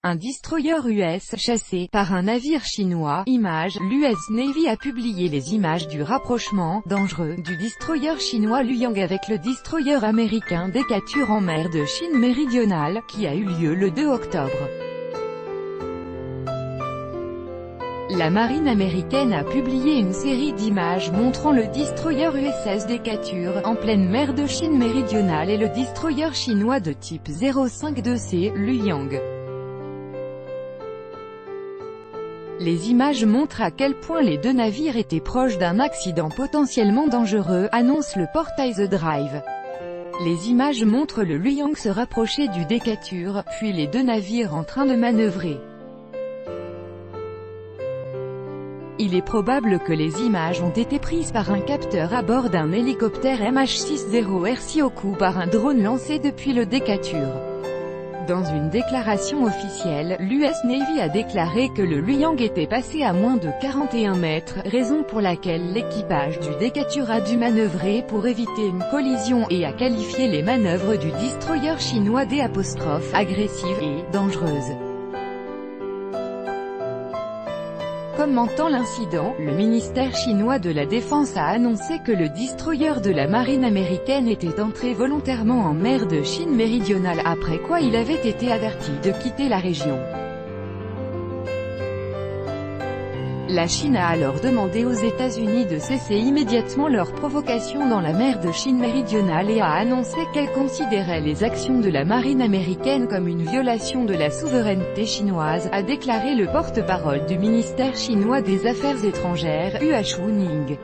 Un destroyer US chassé par un navire chinois. Image, l'US Navy a publié les images du rapprochement dangereux du destroyer chinois Luoyang avec le destroyer américain Decatur en mer de Chine méridionale, qui a eu lieu le 2 octobre. La marine américaine a publié une série d'images montrant le destroyer USS Decatur en pleine mer de Chine méridionale et le destroyer chinois de type 052C, Luoyang. Les images montrent à quel point les deux navires étaient proches d'un accident potentiellement dangereux, annonce le portail The Drive. Les images montrent le Luoyang se rapprocher du Decatur, puis les deux navires en train de manœuvrer. Il est probable que les images ont été prises par un capteur à bord d'un hélicoptère MH-60RC ou par un drone lancé depuis le Decatur. Dans une déclaration officielle, l'US Navy a déclaré que le Luoyang était passé à moins de 41 mètres, raison pour laquelle l'équipage du Decatur a dû manœuvrer pour éviter une collision, et a qualifié les manœuvres du destroyer chinois d'agressives et dangereuses. Commentant l'incident, le ministère chinois de la Défense a annoncé que le destroyer de la marine américaine était entré volontairement en mer de Chine méridionale, après quoi il avait été averti de quitter la région. La Chine a alors demandé aux États-Unis de cesser immédiatement leur provocation dans la mer de Chine méridionale et a annoncé qu'elle considérait les actions de la marine américaine comme une violation de la souveraineté chinoise, a déclaré le porte-parole du ministère chinois des Affaires étrangères, Hua Chunying.